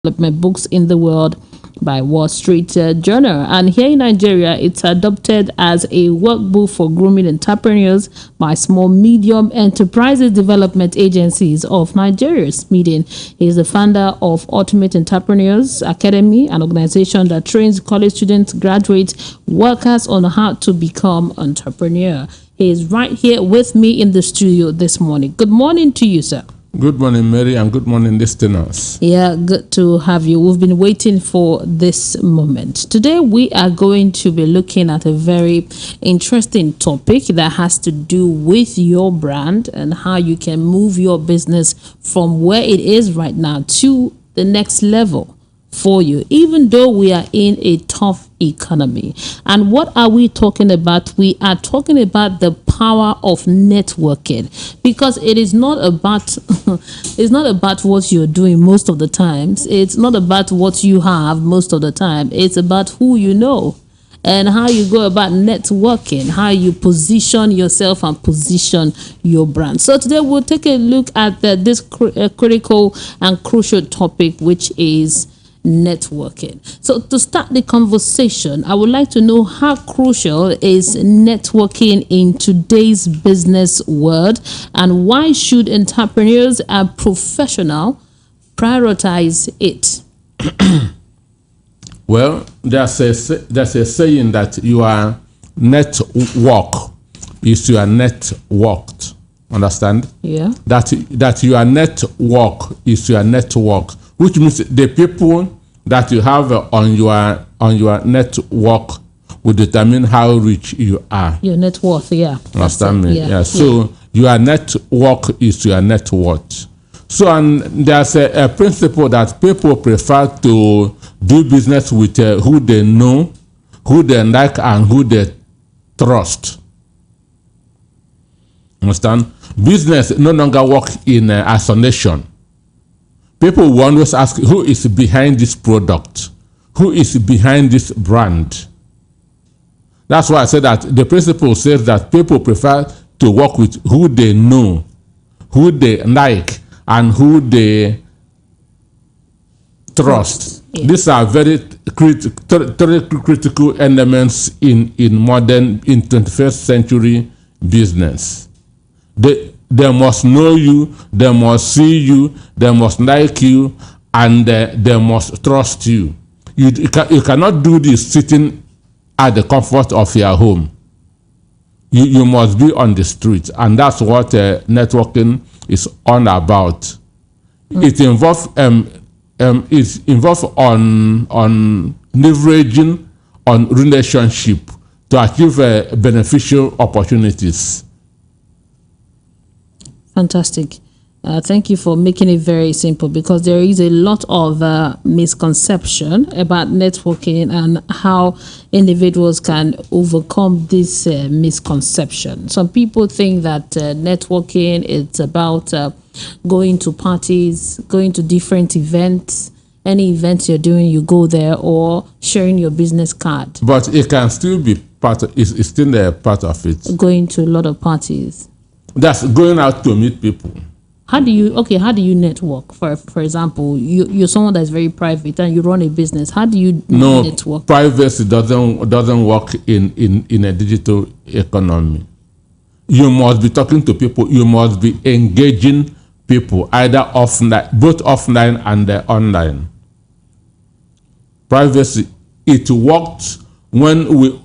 development books in the world by Wall Street Journal. And here in Nigeria, it's adopted as a workbook for grooming entrepreneurs by small medium enterprises development agencies of Nigeria. Meeting is the founder of Ultimate Entrepreneurs Academy, an organization that trains college students, graduates, workers on how to become entrepreneur. He is right here with me in the studio this morning. Good morning to you, sir. Good morning, Mary, and good morning, listeners. Yeah, good to have you. We've been waiting for this moment. Today, we are going to be looking at a very interesting topic that has to do with your brand and how you can move your business from where it is right now to the next level for you, even though we are in a tough economy. And what are we talking about? We are talking about the power of networking, because it is not about it's not about what you're doing most of the times. It's not about what you have most of the time. It's about who you know and how you go about networking, how you position yourself and position your brand. So today we'll take a look at this critical and crucial topic, which is networking. So to start the conversation, I would like to know, how crucial is networking in today's business world, and why should entrepreneurs and professionals prioritize it? Well, there's a saying that your network is your net worth. Understand? Yeah. That your network is your network, which means the people that you have on your network will determine how rich you are. Your net worth, yeah. Understand me? Yeah. So your network is your net worth. So, and there's a principle that people prefer to do business with who they know, who they like, and who they trust. Understand? Business no longer work in isolation. People will always ask, who is behind this product? Who is behind this brand? That's why I said that the principle says that people prefer to work with who they know, who they like, and who they trust. Yeah. These are very critical elements in 21st century business. They must know you, they must see you, they must like you, and they must trust you. You cannot do this sitting at the comfort of your home. You must be on the street, and that's what networking is all about. It involves on leveraging on relationship to achieve beneficial opportunities. Fantastic. Thank you for making it very simple, because there is a lot of misconception about networking and how individuals can overcome this misconception. Some people think that networking is about going to parties, going to different events. Any events you're doing, you go there, or sharing your business card. But it can still be part of, it's still a part of it. Going to a lot of parties. That's going out to meet people. How do you network? For example, you're someone that's very private and you run a business. How do you network? Privacy doesn't work in a digital economy. You must be talking to people. You must be engaging people, either offline, both offline and online. Privacy, it works when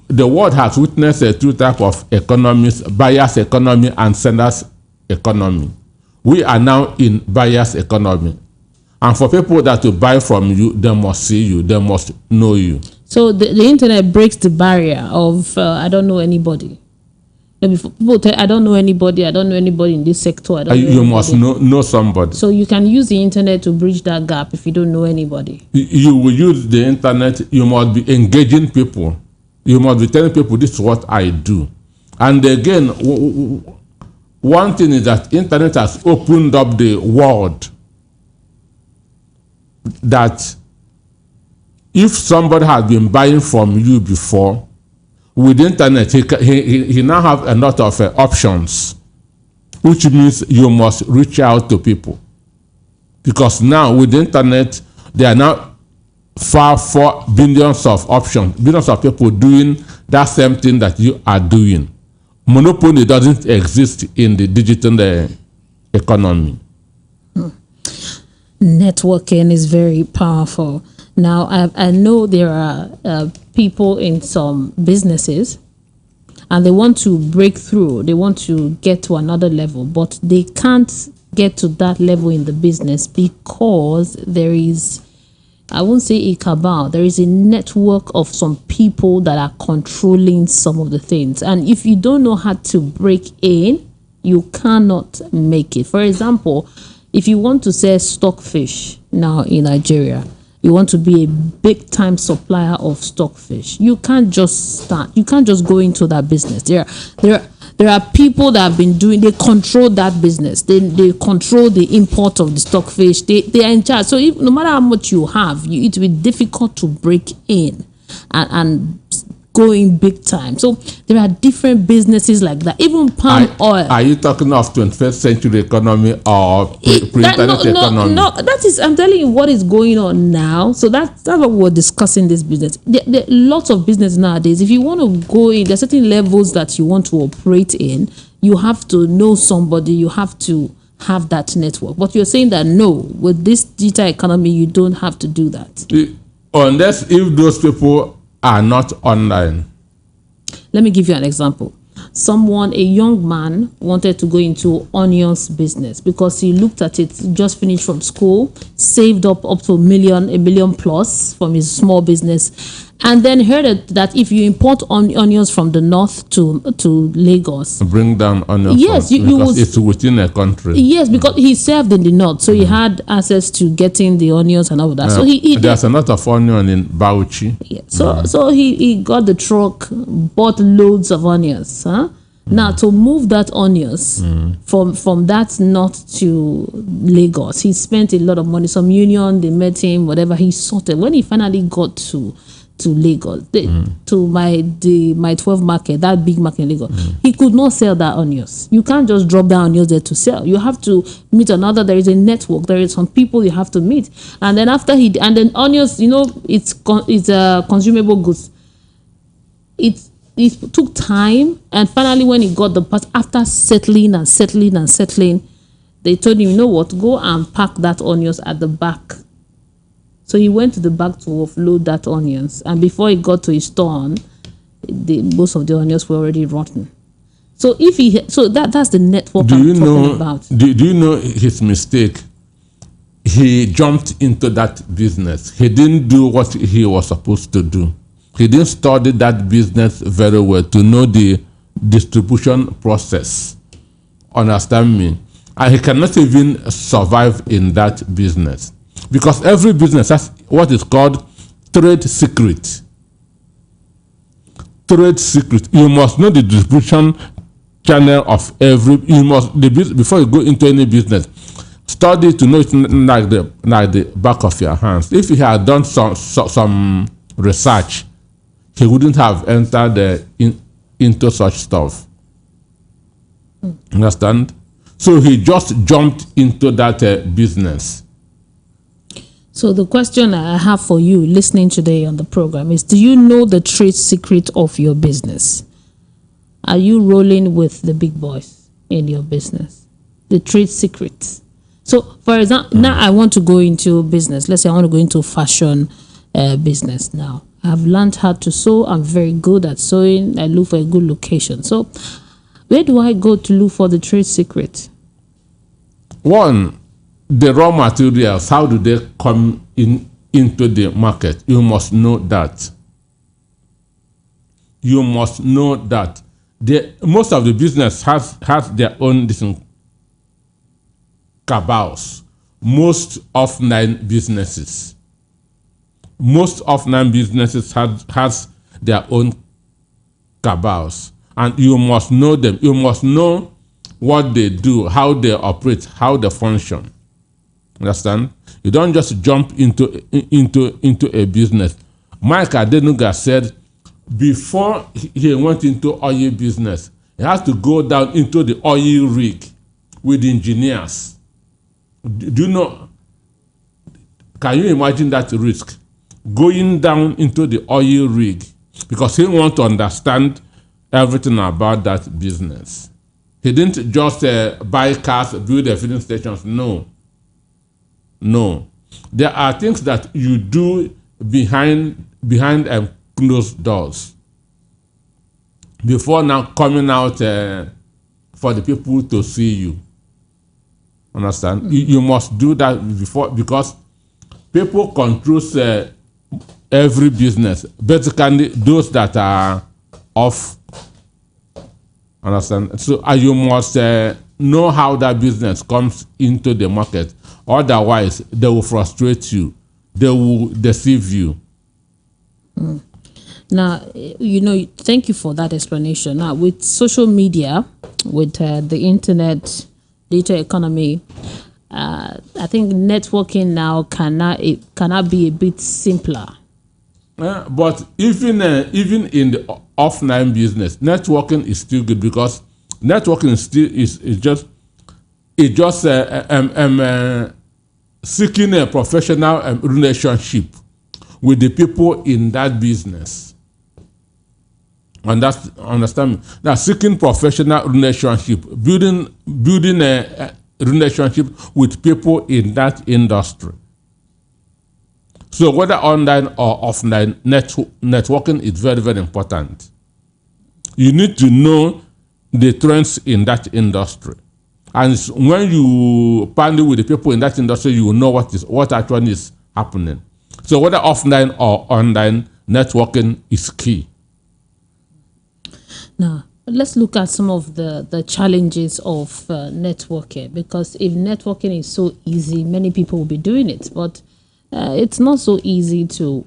the world has witnessed two types of economies: buyer's economy and seller's economy. We are now in buyer's economy, and for people that to buy from you, they must see you, they must know you. So the internet breaks the barrier of I don't know anybody. Maybe people tell, I don't know anybody in this sector. You must know somebody. So you can use the internet to bridge that gap if you don't know anybody. You will use the internet. You must be engaging people. You must be telling people, this is what I do. And again, one thing is that internet has opened up the world, that if somebody has been buying from you before, with the internet, he now have a lot of options, which means you must reach out to people. Because now with the internet, there are now far billions of options, billions of people doing that same thing that you are doing. Monopoly doesn't exist in the digital economy. Networking is very powerful. Now, I know there are people in some businesses and they want to break through, they want to get to another level, but they can't get to that level in the business because there is, I won't say a cabal, there is a network of some people that are controlling some of the things. And if you don't know how to break in, you cannot make it. For example, if you want to sell stockfish now in Nigeria, you want to be a big time supplier of stockfish, you can't just start, you can't just go into that business. There are people that have been doing, they control that business, they control the import of the stockfish, they are in charge. So if, no matter how much you have, it will be difficult to break in and going big time. So there are different businesses like that. Even palm oil. Are you talking of 21st century economy or pre-internet economy? No, that is, I'm telling you what is going on now. So that's what we're discussing this business. There are lots of business nowadays. If you want to go in, there are certain levels that you want to operate in. You have to know somebody. You have to have that network. But you're saying that no, with this digital economy, you don't have to do that. Unless if those people are not online. Let me give you an example. A young man wanted to go into onions business because he looked at it, just finished from school, saved up to a million plus from his small business, and then heard that if you import onions from the north to Lagos, bring down onions. Yes, because it's within a country. Yes, because he served in the north, so he had access to getting the onions and all of that. So there's a lot of onion in Bauchi. Yeah. So he got the truck, bought loads of onions. Now to move that onions from that north to Lagos, he spent a lot of money. Some union, they met him, whatever, he sorted. When he finally got to Lagos, to my 12 market, that big market in Lagos, he could not sell that onions. You can't just drop down onions there to sell. You have to meet another. There is a network. There is some people you have to meet, and then then onions, it's consumable goods. It took time, and finally when he got the part, after settling, they told him, you know what, go and pack that onions at the back. So he went to the back to offload that onions, and before he got to his turn, most of the onions were already rotten. So that's the network I'm talking about. Do you know his mistake? He jumped into that business. He didn't do what he was supposed to do. He didn't study that business very well to know the distribution process. Understand me? And he cannot even survive in that business. Because every business has what is called trade secret. Trade secret. You must know the distribution channel of before you go into any business. Study to know it like the back of your hands. If he had done some research, he wouldn't have entered into such stuff. Understand? So he just jumped into that business. So the question I have for you listening today on the program is, do you know the trade secret of your business? Are you rolling with the big boys in your business? The trade secrets. So, for example, now I want to go into business. Let's say I want to go into fashion business now. I've learned how to sew. I'm very good at sewing. I look for a good location. So where do I go to look for the trade secret? One, the raw materials, how do they come into the market? You must know that. You must know that. Most of the business has their own cabals. Most offline businesses has their own cabals, and you must know them. You must know what they do, how they operate, how they function. Understand? You don't just jump into a business. Mike Adenuga said before he went into oil business, he has to go down into the oil rig with engineers. Do you know Can you imagine that risk? Going down into the oil rig because he wants to understand everything about that business. He didn't just buy cars, build the filling stations. No. There are things that you do behind closed doors before now coming out for the people to see you. Understand? You must do that before, because people control every business. Basically, those that are off. Understand? So you must know how that business comes into the market. Otherwise, they will frustrate you. They will deceive you. Now, thank you for that explanation. Now, with social media, with the internet, data economy, I think networking now cannot be a bit simpler. But even in the offline business, networking is still good, because networking is just seeking a professional relationship with the people in that business. Understand me? Now, seeking professional relationship, building a relationship with people in that industry. So whether online or offline, networking is very, very important. You need to know the trends in that industry. And when you partner with the people in that industry, you will know what actually is happening. So whether offline or online, networking is key. Now, let's look at some of the challenges of networking, because if networking is so easy, many people will be doing it. But it's not so easy to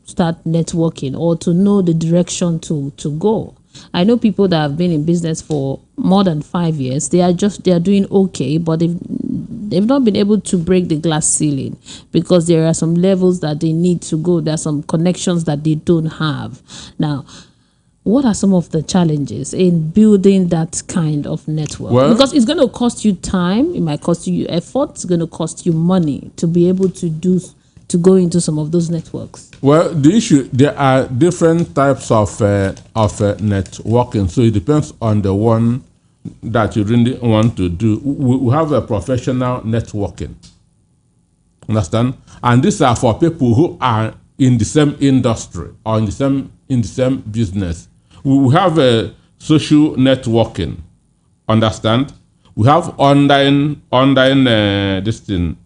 start networking or to know the direction to go. I know people that have been in business for more than 5 years. They are doing okay, but they've not been able to break the glass ceiling, because there are some levels that they need to go. There are some connections that they don't have. Now, what are some of the challenges in building that kind of network? Well, because it's going to cost you time, it might cost you effort, it's going to cost you money to be able to go into some of those networks. Well, the issue, there are different types of networking, so it depends on the one that you really want to do. We have a professional networking, understand? And these are for people who are in the same industry or in the same business. We have a social networking, understand? We have online networking.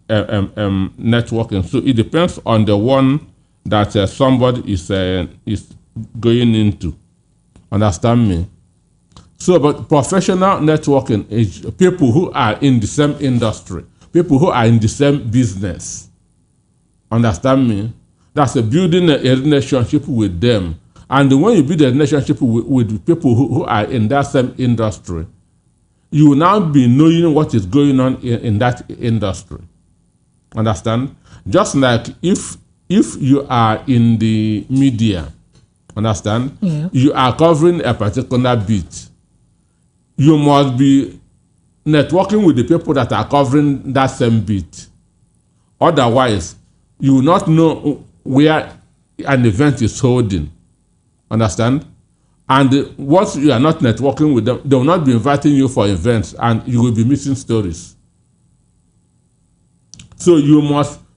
So it depends on the one that somebody is going into. Understand me? So, but professional networking is people who are in the same industry, people who are in the same business. Understand me? That's building a relationship with them. And when you build a relationship with people who are in that same industry, you will now be knowing what is going on in that industry. Understand? Just like if you are in the media, understand? Yeah. You are covering a particular beat. You must be networking with the people that are covering that same beat. Otherwise, you will not know where an event is holding. Understand? And once you are not networking with them, they will not be inviting you for events, and you will be missing stories. So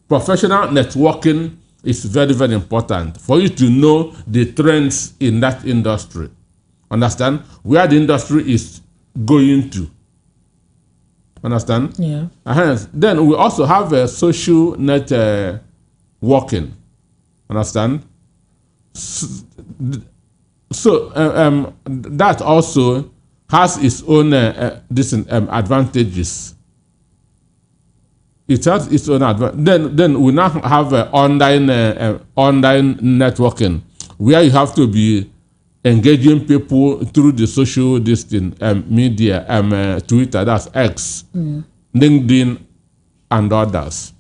professional networking is very, very important for you to know the trends in that industry. Understand? Where the industry is going to. Understand? Yeah. Then we also have a social networking. Understand? So that also has its own advantages. It has its own advantage. Then we now have online networking, where you have to be engaging people through the social media, Twitter, that's X, LinkedIn, and others.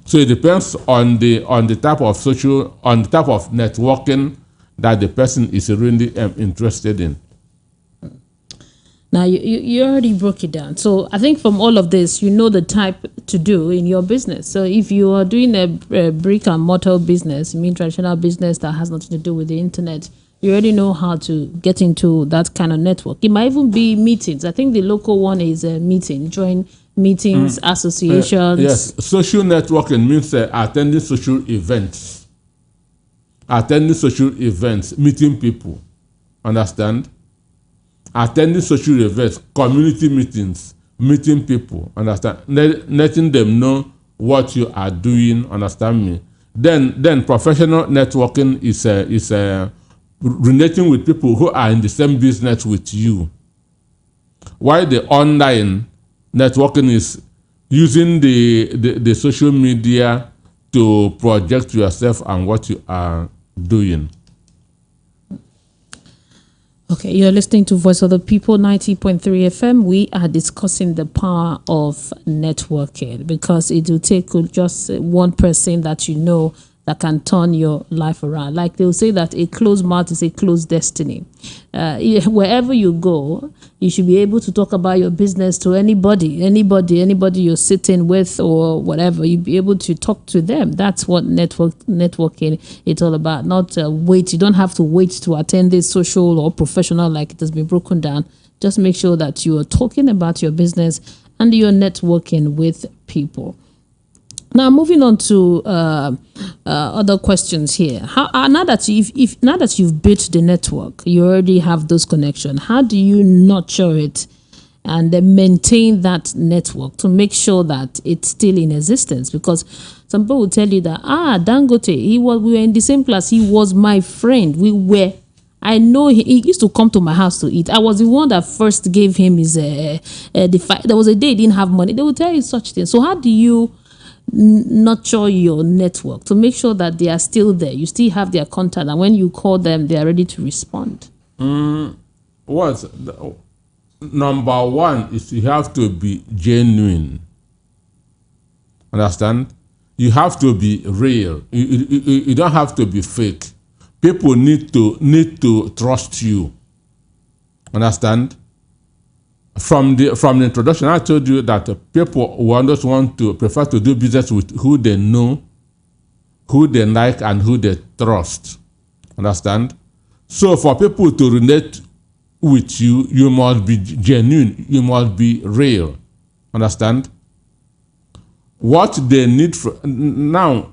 So it depends on the type of networking that the person is really interested in. Now you already broke it down. So I think from all of this, you know the type to do in your business. So if you are doing a brick and mortar business, I mean traditional business that has nothing to do with the internet, you already know how to get into that kind of network. It might even be meetings. I think the local one is a meeting. Join meetings, associations. Yes, social networking means attending social events. Attending social events, meeting people. Understand? Attending social events, community meetings, meeting people, understand? Letting them know what you are doing, understand me? Then professional networking is relating with people who are in the same business with you. While the online networking is using the social media to project yourself and what you are doing. Okay, you're listening to Voice of the People, 90.3 FM. We are discussing the power of networking because it will take just one person that you know that can turn your life around. Like they'll say that a closed mouth is a closed destiny. Wherever you go, you should be able to talk about your business to anybody you're sitting with or whatever. You'll be able to talk to them. That's what networking it's all about. Not wait. You don't have to wait to attend this social or professional like it has been broken down. Just make sure that you are talking about your business and you're networking with people. Now, moving on to other questions here. Now that you've built the network, you already have those connections. How do you nurture it and then maintain that network to make sure that it's still in existence? Because some people will tell you that Dangote, we were in the same class. He was my friend. I know he used to come to my house to eat. I was the one that first gave him his there was a day he didn't have money. They will tell you such things. So how do you nurture your network to make sure that they are still there? You still have their contact, and when you call them, they are ready to respond. Number one is you have to be genuine. Understand? You have to be real. You don't have to be fake. People need to trust you. Understand? From the introduction, I told you that people prefer to do business with who they know, who they like, and who they trust. Understand? So for people to relate with you, you must be genuine. You must be real. Understand? What they need now,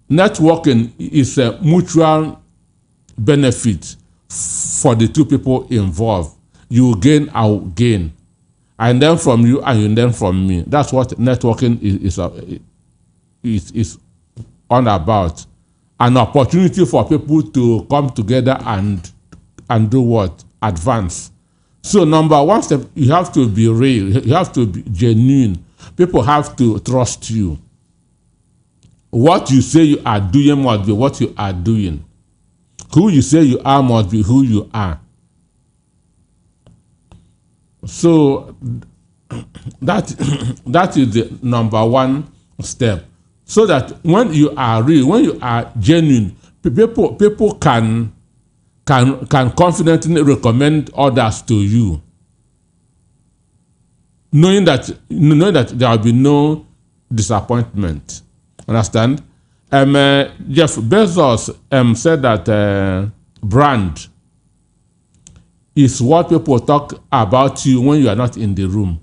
networking is a mutual benefit for the two people involved. You gain, I will gain. And then from you, and then from me. That's what networking is all about. An opportunity for people to come together and do what? Advance. So number one step, you have to be real. You have to be genuine. People have to trust you. What you say you are doing must be what you are doing. Who you say you are must be who you are. So that is the number one step. So that when you are real, when you are genuine, people can confidently recommend others to you, knowing that there will be no disappointment. Understand? Jeff Bezos said that brand is what people talk about you when you are not in the room.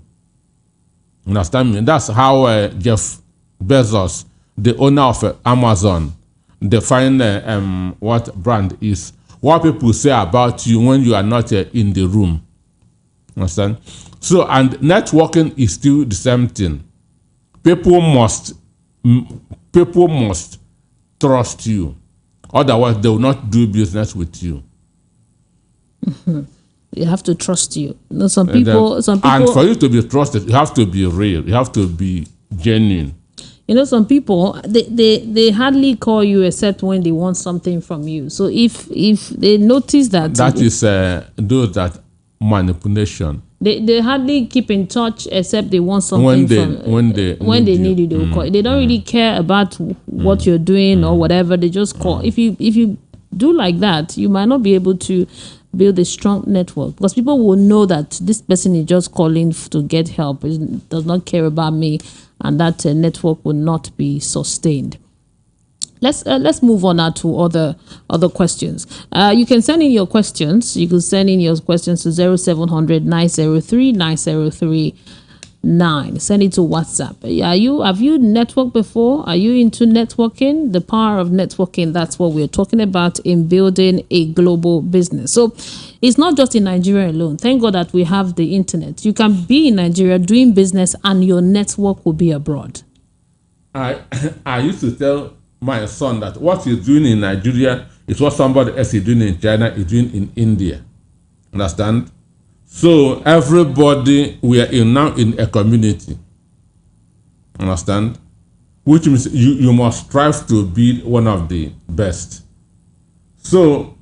Understand me? That's how Jeff Bezos, the owner of Amazon, define what brand is. What people say about you when you are not in the room. Understand? So, and networking is still the same thing. People must trust you. Otherwise, they will not do business with you. Mm-hmm. You have to trust you. Some people. And for you to be trusted, you have to be real. You have to be genuine. Some people they hardly call you except when they want something from you. So if they notice that is those that manipulation. They hardly keep in touch except they want something when they need you. They will call. They don't really care about what you're doing or whatever. They just call. If you do like that, you might not be able to build a strong network, because people will know that this person is just calling to get help, it does not care about me, and that network will not be sustained. Let's move on now to other questions. You can send in your questions. You can send in your questions to 0700 903 9039. Send it to WhatsApp. Have you networked before? Are you into networking? The power of networking, that's what we're talking about in building a global business. So it's not just in Nigeria alone. Thank God that we have the internet. You can be in Nigeria doing business and your network will be abroad. I used to tell my son that what he's doing in Nigeria is what somebody else is doing in China is doing in India. Understand? So everybody, we are now in a community. Understand? Which means you must strive to be one of the best. So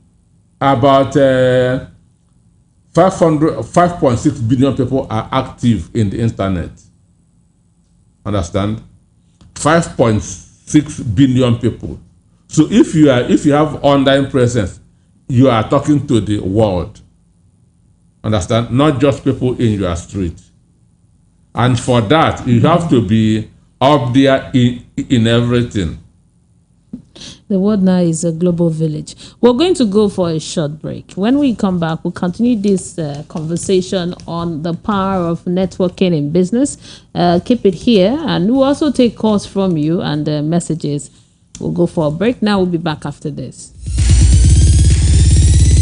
about 5.6 billion people are active in the internet. Understand? 5.6 billion people. So if you have online presence, you are talking to the world. Understand? Not just people in your street. And for that, you have to be up there in everything. The world now is a global village. We're going to go for a short break. When we come back, we'll continue this conversation on the power of networking in business. Keep it here, and we'll also take calls from you and messages. We'll go for a break. Now we'll be back after this.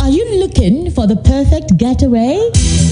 Are you looking for the perfect getaway?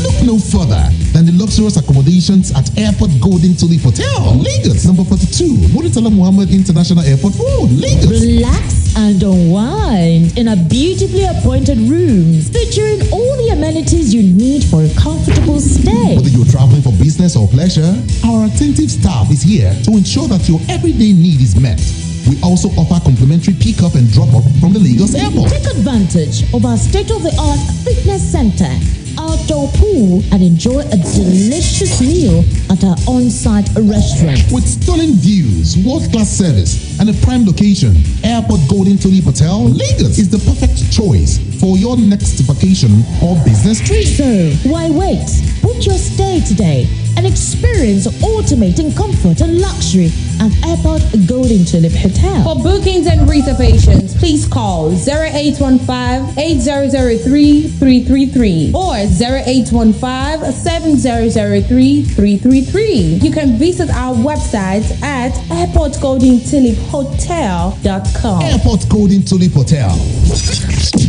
Look no further than the luxurious accommodations at Airport Golden Tulip Hotel, Lagos, number 42, Muritala Muhammad International Airport Road, Lagos. Relax and unwind in a beautifully appointed rooms featuring all the amenities you need for a comfortable stay. Whether you're traveling for business or pleasure, our attentive staff is here to ensure that your everyday need is met. We also offer complimentary pick-up and drop-off from the Lagos airport. Take advantage of our state-of-the-art fitness center, outdoor pool, and enjoy a delicious meal at our on-site restaurant. With stunning views, world-class service, and a prime location, Airport Golden Tulip Hotel, Lagos is the perfect choice for your next vacation or business trip. So, why wait? Book your stay today and experience ultimate in comfort and luxury at Airport Golden Tulip Hotel. For bookings and reservations, please call 0815-8003-333 or 0815-7003-333. You can visit our website at airportgoldentuliphotel.com. Airport Golden Tulip Hotel,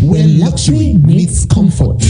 where luxury meets comfort.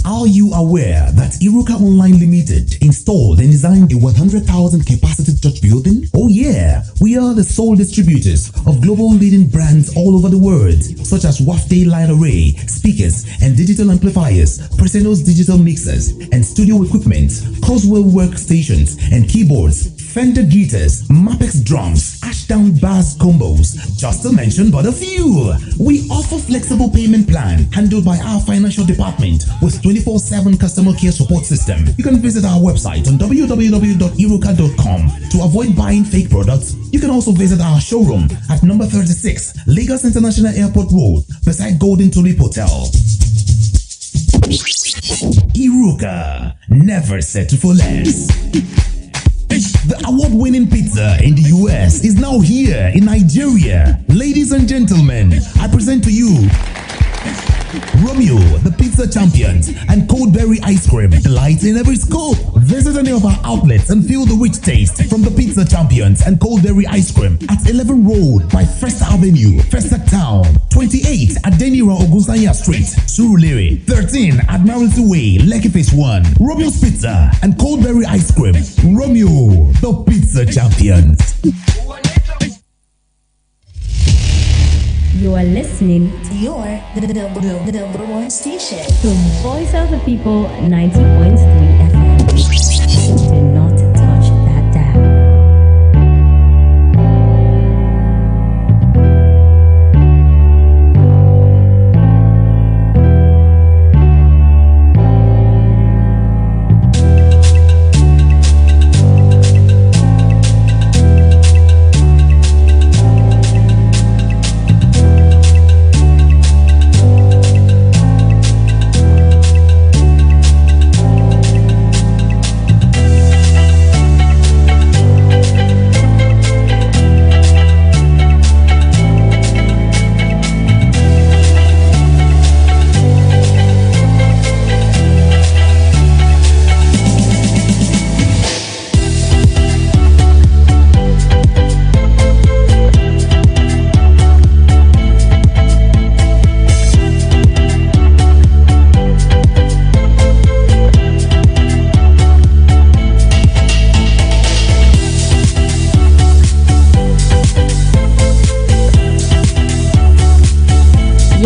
Are you aware that Iruka Online Limited installed and designed a 100,000 capacity church building? Oh yeah, we are the sole distributors of global leading brands all over the world, such as Wafday Line Array, speakers and digital amplifiers, Preseno's digital mixers and studio equipment, Coswell workstations and keyboards, Fender guitars, Mapex drums, Ashdown bass combos, just to mention but a few. We offer flexible payment plan handled by our financial department with 24/7 customer care support system. You can visit our website on www.iruka.com to avoid buying fake products. You can also visit our showroom at number 36 Lagos International Airport Road beside Golden Tulip Hotel. Iruka, never settle for less. The award-winning pizza in the US is now here in Nigeria. Ladies and gentlemen, I present to you Romeo, the pizza champions, and cold berry ice cream, delight in every scoop. Visit any of our outlets and feel the rich taste from the pizza champions and cold berry ice cream at 11 Road by First Avenue, First Town, 28 at Denira Ogunsanya Street, Surulere, 13 Admiralty Way, Lekki Phase 1. Romeo's Pizza and cold berry ice cream. Romeo, the pizza champions. You are listening to your the number one station. The Voice of the People 90.3 FM. Do not touch that dial.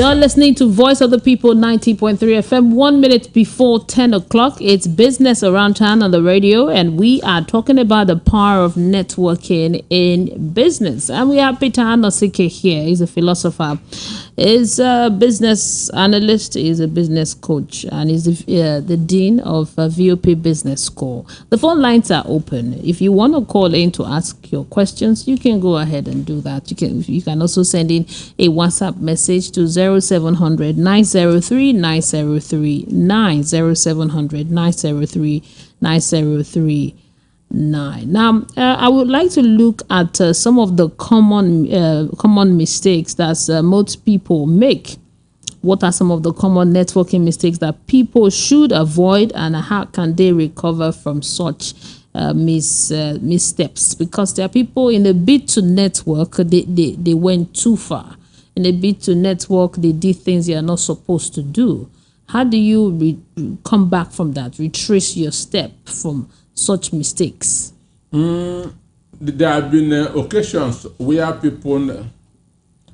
You're listening to Voice of the People 90.3 FM. 1 minute before 10 o'clock. It's Business Around Town on the radio, and we are talking about the power of networking in business. And we have Peter Anosike here. He's a philosopher. He's a business analyst. He's a business coach, and he's the dean of VOP Business School. The phone lines are open. If you want to call in to ask your questions, you can go ahead and do that. You can also send in a WhatsApp message to 0700 903 9039 0700 903 9039. Now, I would like to look at some of the common mistakes that most people make. What are some of the common networking mistakes that people should avoid, and how can they recover from such missteps? Because there are people in a bid to network, they went too far. In a bid to network, they did things they are not supposed to do. How do you come back from that, retrace your step from such mistakes? There have been occasions where people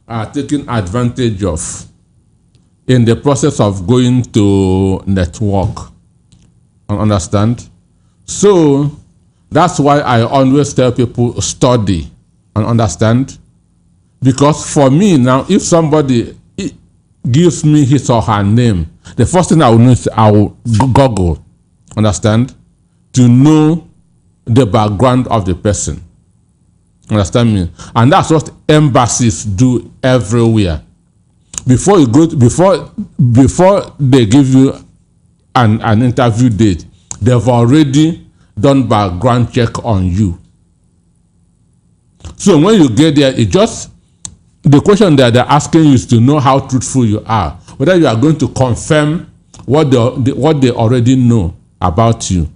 are taken advantage of in the process of going to network. Understand? So that's why I always tell people study and understand. Because for me now, if somebody gives me his or her name, the first thing I will do is I will Google, understand, to know the background of the person. Understand me? And that's what embassies do everywhere. Before they give you an interview date, they've already done background check on you. So when you get there, it just the question that they're asking you is to know how truthful you are, whether you are going to confirm what they already know about you.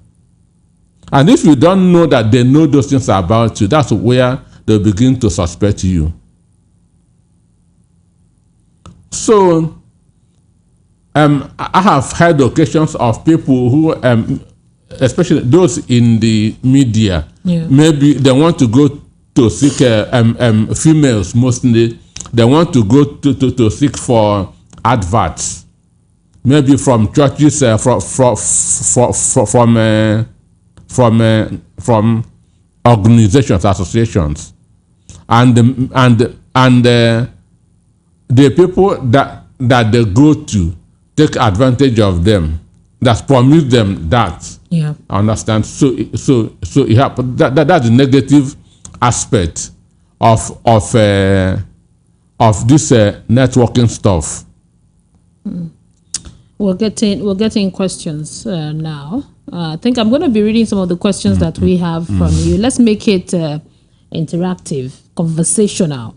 And if you don't know that they know those things about you, that's where they begin to suspect you. So I have had occasions of people who, especially those in the media, maybe they want to go to seek females mostly. They want to go to seek for adverts, maybe from churches, from organizations, associations, and the people that they go to take advantage of them. That promise them that. Yeah. Understand? So you have that's the negative aspect of this networking stuff. We're getting questions now. I think I'm going to be reading some of the questions that we have from you. Let's make it interactive, conversational.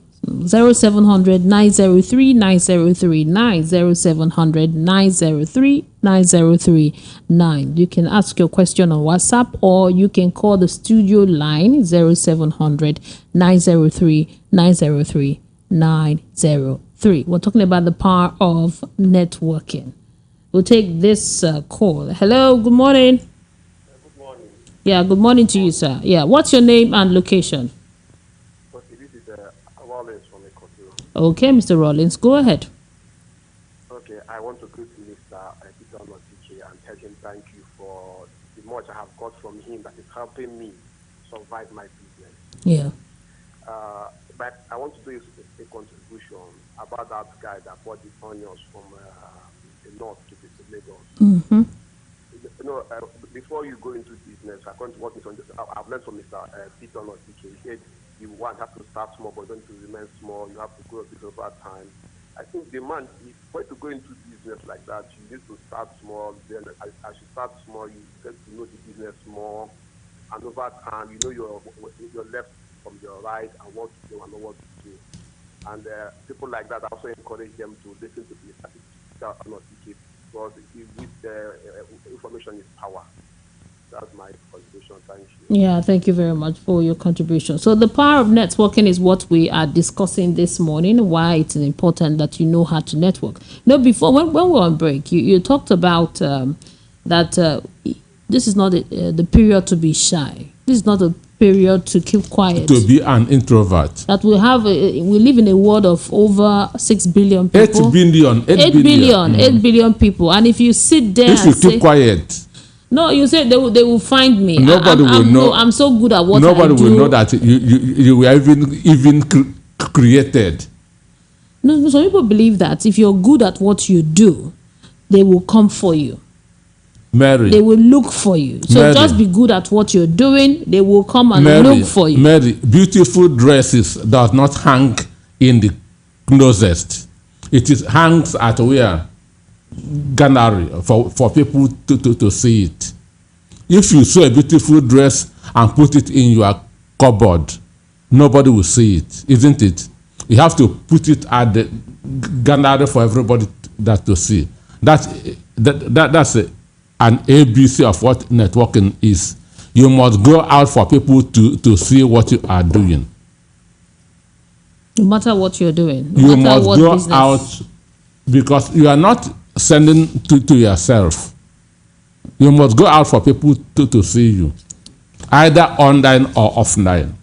0700 903 9039 0700 903 9039. You can ask your question on WhatsApp, or you can call the studio line 0700 903 9039. We're talking about the power of networking. We'll take this call. Hello, good morning. Good morning. Yeah, good morning to you, sir. Yeah, what's your name and location? Okay, this is Rollins from Ekotiro. Okay, Mr. Rollins, go ahead. Okay, I want to greet Mr. Peter Anosike and tell him thank you for the much I have got from him that is helping me survive my business. Yeah. But I want to do a contribution about that guy that bought the onions from the north to Lagos. Mm-hmm. Before you go into business, according to what I've learned from Mr. Peter Anosike, he said you have to start small, but don't to remain small. You have to grow a bit over time. I think the man, for you to go into business like that, you need to start small. Then as you start small, you get to know the business more, and over time, you know your left from your right and what to do and what to do. And people like that, I also encourage them to listen to Mr. Peter Anosike, because information is power. That's my contribution. Thank you. Yeah, thank you very much for your contribution. So the power of networking is what we are discussing this morning, why it's important that you know how to network. Before, when we were on break, you talked about that this is not the period to be shy. This is not a period to keep quiet. To be an introvert. That we live in a world of over 6 billion people. 8 billion. 8 billion. 8 billion people. And if you sit there if you keep quiet, no, you say they will find me. Nobody will know. No, I'm so good at what I do. Nobody will know that you were even created. No, some people believe that if you're good at what you do, they will come for you. Mary. They will look for you. So Mary, just be good at what you're doing. They will come and look for you. Mary, beautiful dresses does not hang in the closet. It is hangs at where? Gallery for people to see it. If you sew a beautiful dress and put it in your cupboard, nobody will see it, isn't it? You have to put it at the gallery for everybody to see. That's an ABC of what networking is. You must go out for people to see what you are doing. No matter what you're doing. You must go out because you are not sending to yourself. You must go out for people to see you, either online or offline.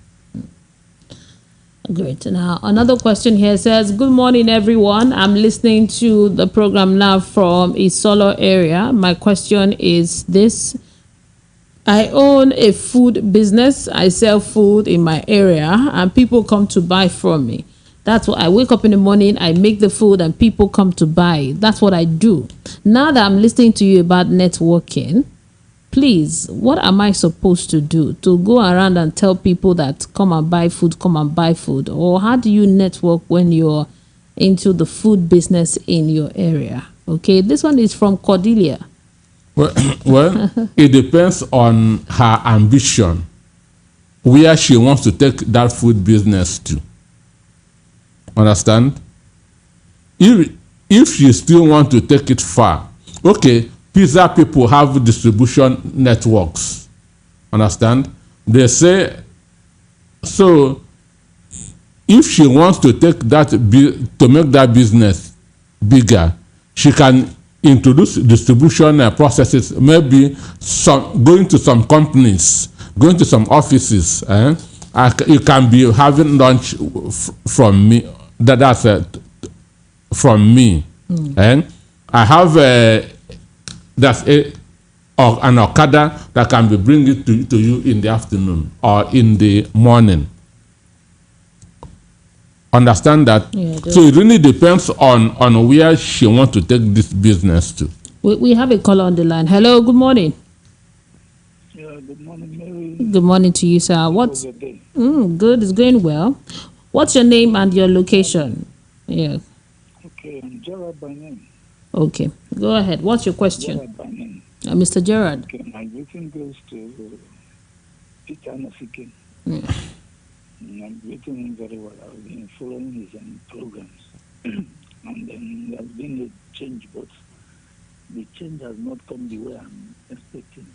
Great. Now, another question here says, good morning, everyone. I'm listening to the program now from Isolo area. My question is this. I own a food business. I sell food in my area and people come to buy from me. That's what I wake up in the morning, I make the food and people come to buy. That's what I do. Now that I'm listening to you about networking, please, what am I supposed to do? To go around and tell people that come and buy food, come and buy food? Or how do you network when you're into the food business in your area? Okay, this one is from Cordelia. Well, it depends on her ambition, where she wants to take that food business to. Understand? If you still want to take it far, okay, pizza people have distribution networks. Understand? They say, so if she wants to take that, to make that business bigger, she can introduce distribution processes, maybe going to some companies, going to some offices. You can be having lunch from me. That's from me. And I have an Okada that can be bringing to you in the afternoon or in the morning. Understand that? Yeah, so it really depends on where she wants to take this business to. We have a caller on the line. Hello, good morning. Yeah, good morning, Mary. Good morning to you, sir. What's good? It's going well. What's your name and your location? Yeah. Okay, I'm Gerard by name. Okay, go ahead. What's your question? Gerard by name. Mr. Gerard. Okay, my greeting goes to Peter Nasikin. I'm greeting him very well. I've been following his programs. And then there's been a change, but the change has not come the way I'm expecting.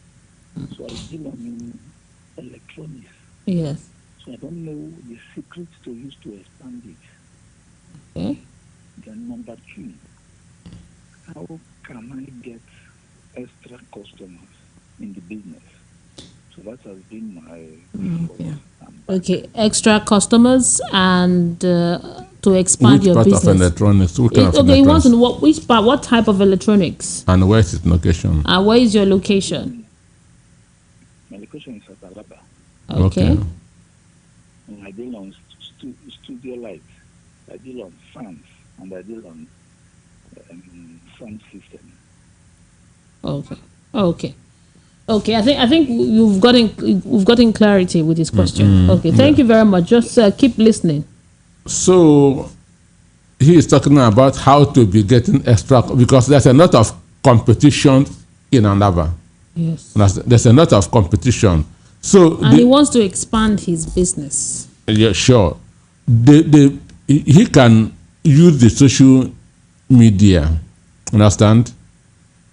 So I deal on electronics. Yes. So I don't know the secrets to use to expand it. Okay. Then number 2, how can I get extra customers in the business? So that has been my focus. Okay, extra customers and to expand your business. Which part of electronics? Okay, you want to know which part, what type of electronics? And where is its location? And where is your location? My location is at Alaba. Okay. And I deal on studio lights, I deal on fans, and I deal on sound system. Okay. I think we've gotten clarity with this question. Okay, thank you very much. Just keep listening. So he is talking about how to be getting extra, because there's a lot of competition in Alaba. Yes. There's a lot of competition. So he wants to expand his business. Yeah, sure. He can use the social media. Understand?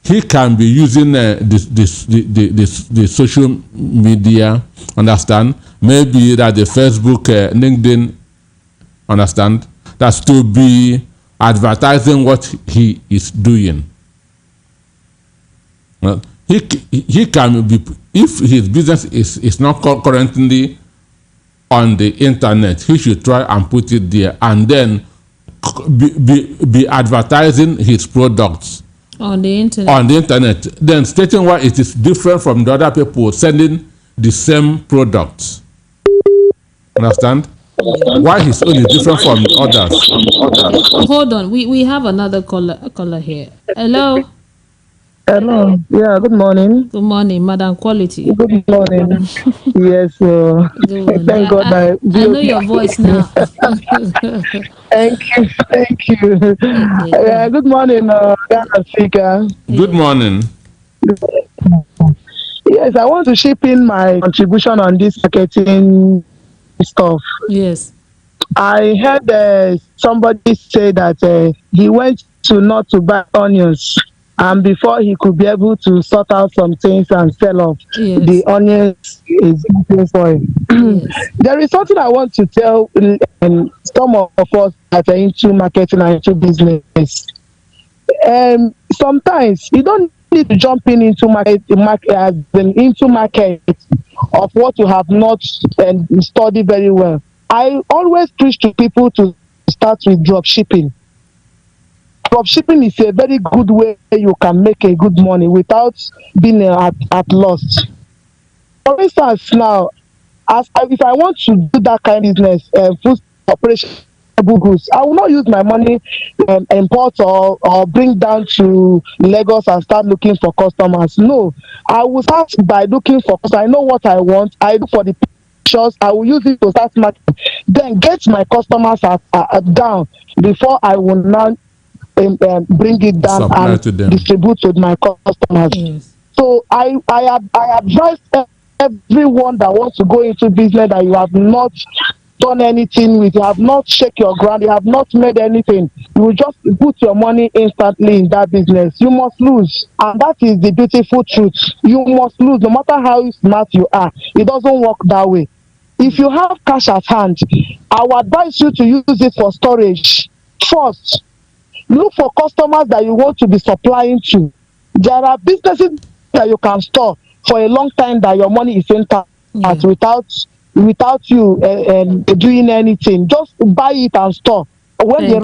He can be using the social media. Understand? Maybe that the Facebook, LinkedIn. Understand? That's to be advertising what he is doing. he can be, if his business is not currently on the internet, he should try and put it there, and then be advertising his products on the internet. Then stating why it is different from the other people sending the same products. Understand? Why his own is different from the others. Hold on, we have another caller here. Hello. Hello. Yeah, good morning. Good morning, Madam Quality. Good morning. Yes, thank God I know your voice now. Thank you. Yeah, good morning, Ghana speaker. Good morning. Yes, I want to chip in my contribution on this marketing stuff. Yes. I heard somebody say that he went to not to buy onions, and before he could be able to sort out some things and sell off, the onions is looking for him. Yes. There is something I want to tell some of us that are into marketing and into business. Sometimes you don't need to jump into market of what you have not studied very well. I always preach to people to start with drop shipping. Drop shipping is a very good way you can make a good money without being at loss. For instance, now, if I want to do that kind of business, food operation, goods, I will not use my money import or bring down to Lagos and start looking for customers. No, I will start by looking for customers. I know what I want. I look for the pictures. I will use it to start marketing. Then get my customers down before I will now bring it down supply and to them, distribute to my customers. Yes. So I advise everyone that wants to go into business that you have not done anything with, you have not shake your ground, you have not made anything, you will just put your money instantly in that business. You must lose, and that is the beautiful truth. You must lose, no matter how smart you are. It doesn't work that way. If you have cash at hand, I would advise you to use it for storage first. Look for customers that you want to be supplying to. There are businesses that you can store for a long time that your money is intact without you doing anything. Just buy it and store. When the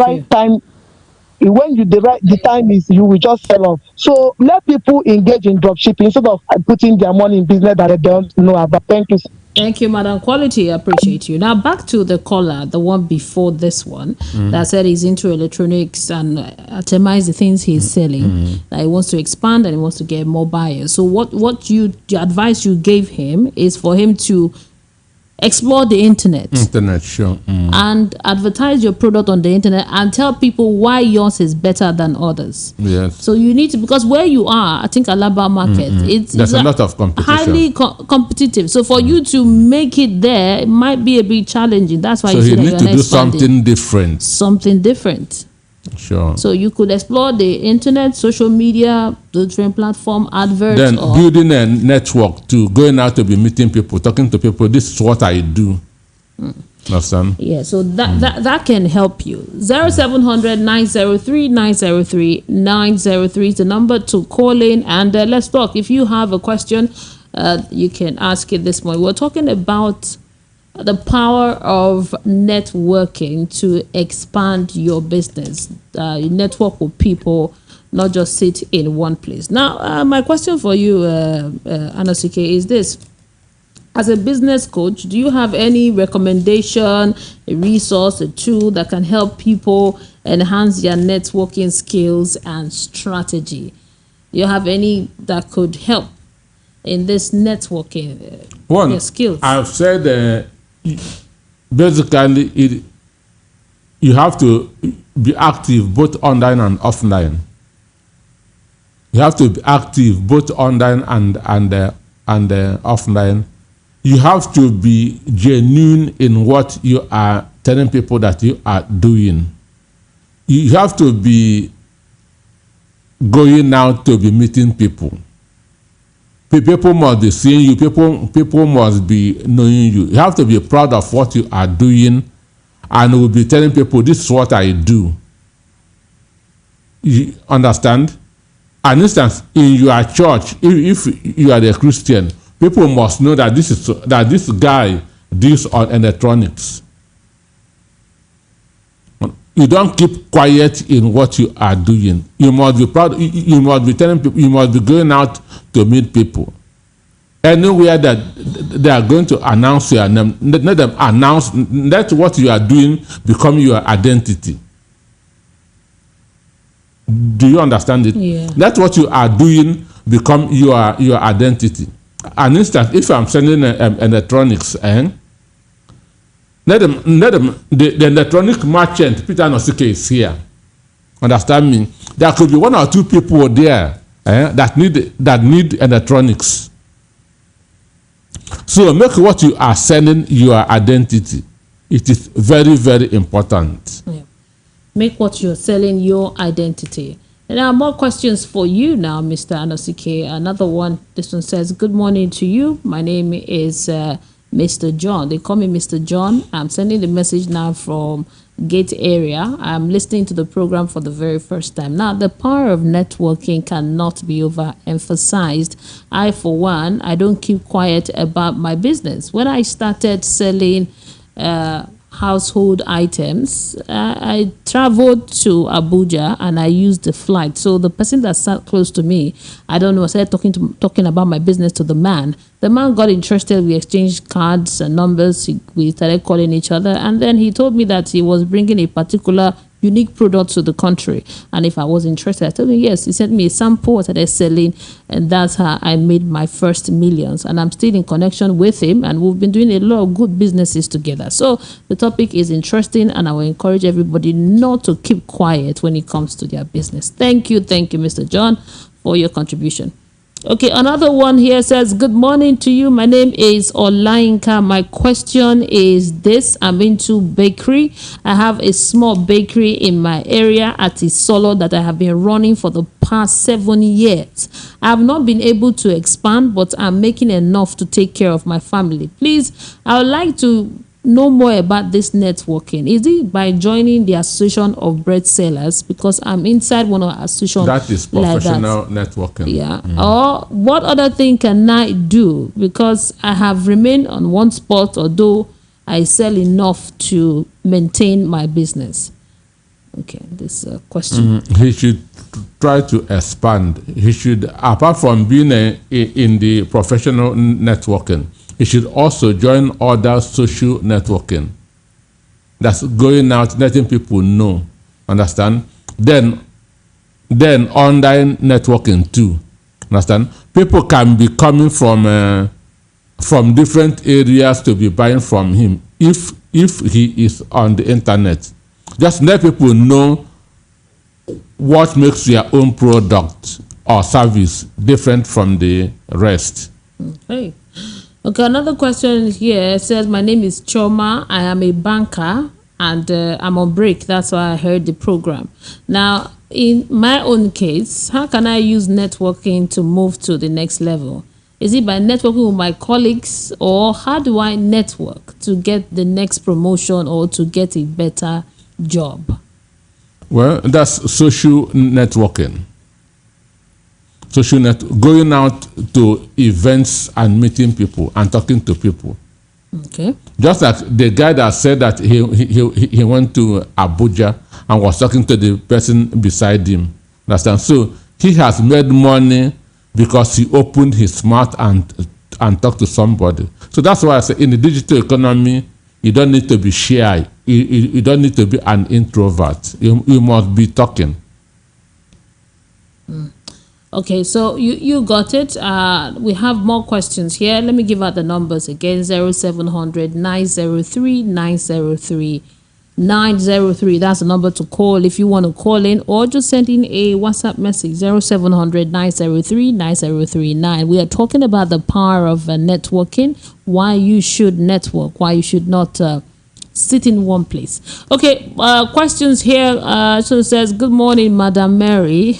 time is, you will just sell off. So let people engage in dropshipping instead of putting their money in business that they don't know about. Thank you. Thank you, Madam Quality. I appreciate you. Now back to the caller, the one before this one, that said he's into electronics and itemize the things he's selling. That he wants to expand and he wants to get more buyers. So what the advice you gave him is for him to explore the internet. Sure. And advertise your product on the internet and tell people why yours is better than others. Yes. So you need to, because where you are, I think Alaba market, there's a lot of competition. Highly competitive. So for you to make it there, it might be a bit challenging. That's why you need to do something different. Something different. Sure. So you could explore the internet, social media, the different platform, adverts. Then building a network to going out to be meeting people, talking to people. This is what I do. Understand? Yeah. So that can help you. 0700 903 903 903 is the number to call in and let's talk. If you have a question, you can ask it this morning. We're talking about the power of networking to expand your business. You network with people, not just sit in one place. Now, my question for you, Anosike, is this. As a business coach, do you have any recommendation, a resource, a tool that can help people enhance their networking skills and strategy? Do you have any that could help in this networking skills? I've said basically you have to be active both online and offline. You have to be active both online and offline. You have to be genuine in what you are telling people that you are doing. You have to be going out to be meeting people. People must be seeing you. People must be knowing you. You have to be proud of what you are doing, and will be telling people, "This is what I do." You understand? an instance in your church, if you are a Christian, people must know that this guy deals on electronics. You don't keep quiet in what you are doing. You must be proud. You must be telling people. You must be going out to meet people. Anywhere that they are going to announce your name, let them announce. Let what you are doing become your identity. Do you understand it? Yeah. Let what you are doing become your identity. An instance, if I'm selling electronics, let them the electronic merchant Peter Nosike is here. Understand me? There could be one or two people there that need electronics. So make what you are selling your identity. It is very, very important. Yeah. Make what you're selling your identity. And there are more questions for you now, Mr. Anosike. Another one. This one says, "Good morning to you. My name is Mr. John. They call me Mr. John. I'm sending the message now from Gate area. I'm listening to the program for the very first time. Now, the power of networking cannot be overemphasized. I, for one, I don't keep quiet about my business. When I started selling household items, I traveled to Abuja and I used the flight. So the person that sat close to me, I don't know, I started talking about my business to the man. The man got interested. We exchanged cards and numbers. We started calling each other. And then he told me that he was bringing a particular unique product to the country. And if I was interested, I told him yes. He sent me a sample. I started selling. And that's how I made my first millions. And I'm still in connection with him. And we've been doing a lot of good businesses together. So the topic is interesting. And I will encourage everybody not to keep quiet when it comes to their business. Thank you, Mr. John, for your contribution. Okay, another one here says, "Good morning to you. My name is Olainka. My question is this. I'm into bakery. I have a small bakery in my area at Isolo that I have been running for the past 7 years. I have not been able to expand, but I'm making enough to take care of my family. Please, I would like to know more about this networking. Is it by joining the Association of Bread Sellers? Because I'm inside one of the associations. That is professional networking. Yeah. Or what other thing can I do? Because I have remained on one spot, although I sell enough to maintain my business." Okay, this question. He should try to expand. He should, apart from being in the professional networking, he should also join other social networking. That's going out, letting people know. Understand? Then online networking too. Understand? People can be coming from different areas to be buying from him if he is on the internet. Just let people know what makes your own product or service different from the rest. Okay. Okay, another question here says, "My name is Choma. I am a banker and I'm on break. That's why I heard the program. Now, in my own case, how can I use networking to move to the next level? Is it by networking with my colleagues, or how do I network to get the next promotion or to get a better job?" Well, that's social networking. Going out to events and meeting people and talking to people. Okay. Just like the guy that said that he went to Abuja and was talking to the person beside him. Understand? So he has made money because he opened his mouth and talked to somebody. So that's why I say in the digital economy, you don't need to be shy. You don't need to be an introvert. You must be talking. Okay, so you got it. We have more questions here. Let me give out the numbers again. 0700 903 903 903. That's the number to call if you want to call in, or just send in a WhatsApp message. 0700 903 9039. We are talking about the power of networking, why you should network, why you should not sit in one place. Okay, questions here. So it says, "Good morning, Madam Mary."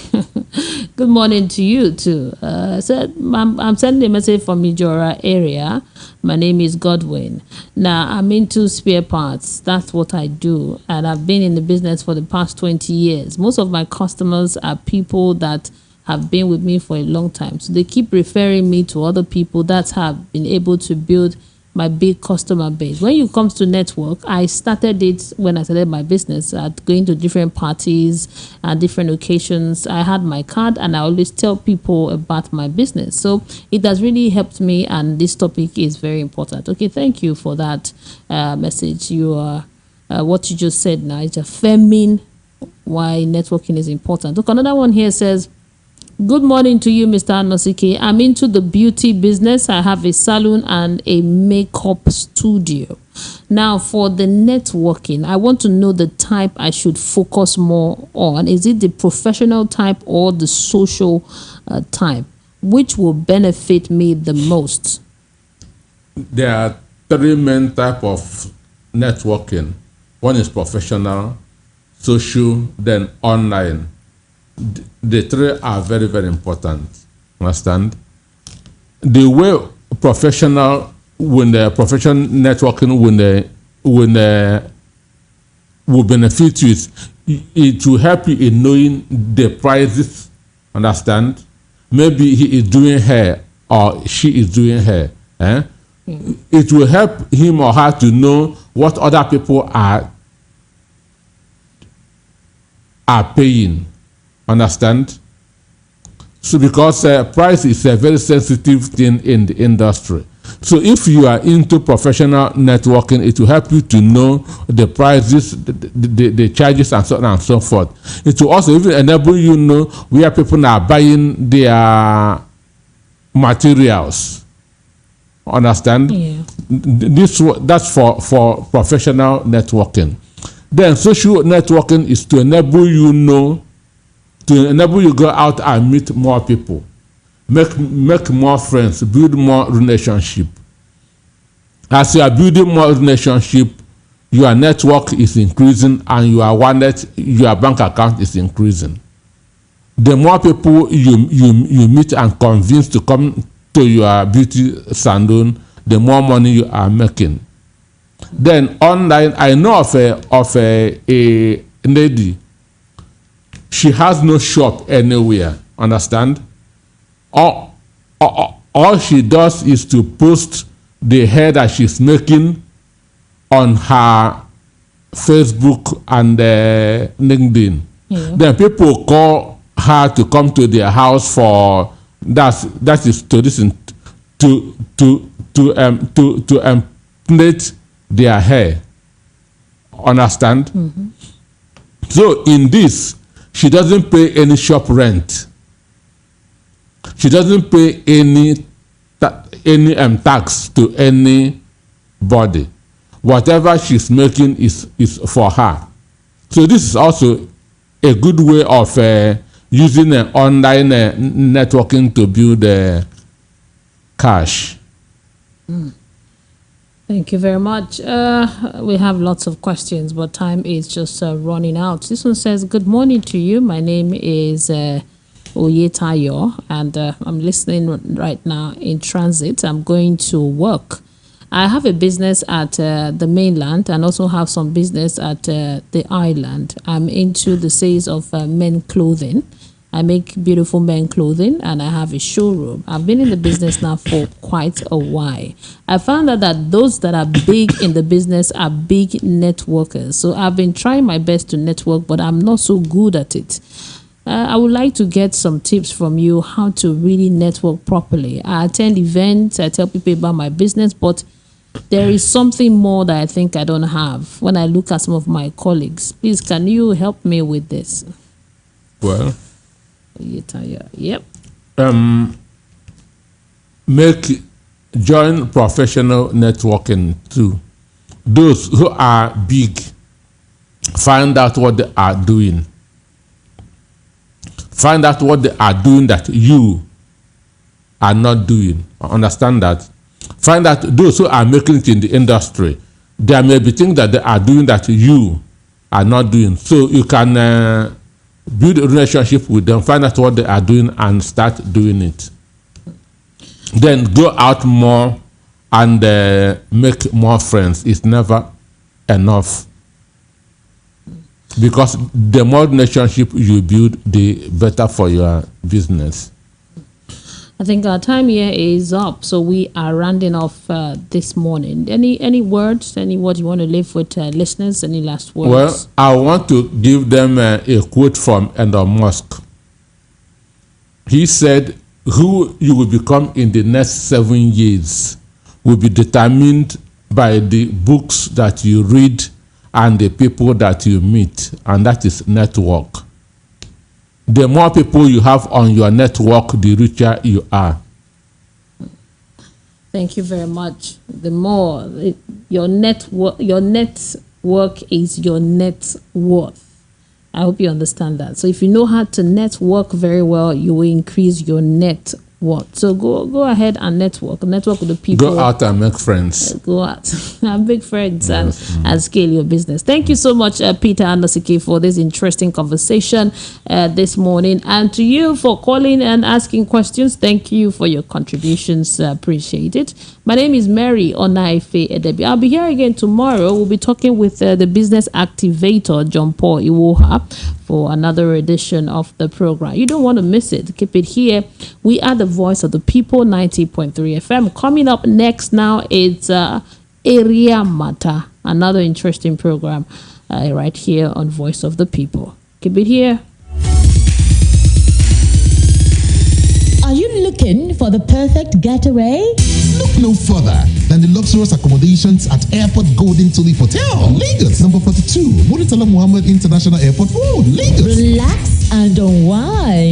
Good morning to you too. Said, I'm sending a message from Ijora area. My name is Godwin. Now, I'm into spare parts. That's what I do. And I've been in the business for the past 20 years. Most of my customers are people that have been with me for a long time. So they keep referring me to other people that have been able to build my big customer base. When it comes to network, I started it when I started my business at going to different parties and different occasions. I had my card and I always tell people about my business. So it has really helped me, and this topic is very important. Okay, thank you for that message. You are what you just said now is affirming why networking is important. Look, another one here says, good morning to you, Mr. Anosike. I'm into the beauty business. I have a salon and a makeup studio. Now, for the networking, I want to know the type I should focus more on. Is it the professional type or the social type? Which will benefit me the most? There are three main types of networking. One is professional, social, then online. The three are very, very important. Understand? The way professional, when the professional networking, will benefit you, is it will help you in knowing the prices. Understand? Maybe he is doing hair or she is doing hair. It will help him or her to know what other people are paying. Understand? So because price is a very sensitive thing in the industry. So if you are into professional networking, it will help you to know the prices, the charges, and so on and so forth. It will also even enable you know where people are buying their materials. Understand? Yeah. That's for professional networking. Then social networking is to enable you go out and meet more people, make more friends, build more relationship. As you are building more relationship, your network is increasing and your wallet, your bank account is increasing. The more people you meet and convince to come to your beauty salon, the more money you are making. Then online, I know of a lady. She has no shop anywhere. Understand? All she does is to post the hair that she's making on her Facebook and LinkedIn. Yeah. Then people call her to come to their house for that is to listen to plait their hair. Understand? Mm-hmm. So in this, she doesn't pay any shop rent. She doesn't pay any tax to anybody. Whatever she's making is for her. So this is also a good way of using online networking to build cash. Thank you very much. We have lots of questions, but time is just running out. This one says, good morning to you. My name is Oyetayo, and I'm listening right now in transit. I'm going to work. I have a business at the mainland and also have some business at the island. I'm into the sales of men clothing. I make beautiful men clothing and I have a showroom. I've been in the business now for quite a while. I found out that those that are big in the business are big networkers. So I've been trying my best to network, but I'm not so good at it. I would like to get some tips from you how to really network properly. I attend events, I tell people about my business, but there is something more that I think I don't have when I look at some of my colleagues. Please, can you help me with this? Well, yep. Join professional networking too. Those who are big, find out what they are doing. Find out what they are doing that you are not doing. Understand that? Find out those who are making it in the industry. There may be things that they are doing that you are not doing. So you can build a relationship with them, find out what they are doing, and start doing it. Then go out more and make more friends. It's never enough. Because the more relationship you build, the better for your business. I think our time here is up, so we are rounding off this morning. Any words you want to leave with listeners? Any last words? Well, I want to give them a quote from Elon Musk. He said, "Who you will become in the next 7 years will be determined by the books that you read and the people that you meet, and that is network. The more people you have on your network, the richer you are." Thank you very much. The more your network is your net worth. I hope you understand that. So if you know how to network very well, you will increase your net worth. So go ahead and network with the people. Go out and make friends. Go out and make friends and scale your business. Thank you so much, Peter Andosike, for this interesting conversation this morning, and to you for calling and asking questions. Thank you for your contributions. Appreciate it. My name is Mary Onaife Edebi. I'll be here again tomorrow. We'll be talking with the business activator, John Paul Iwoha, for another edition of the program. You don't want to miss it. Keep it here. We are the voice of the people, 90.3 FM. Coming up next now, it's Area Matter, another interesting program right here on Voice of the People. Keep it here. Are you looking for the perfect getaway? Look no further than the luxurious accommodations at Airport Golden Tulip Hotel, Lagos, number 42, Muritala Muhammad International Airport Road, Lagos. Relax and unwind.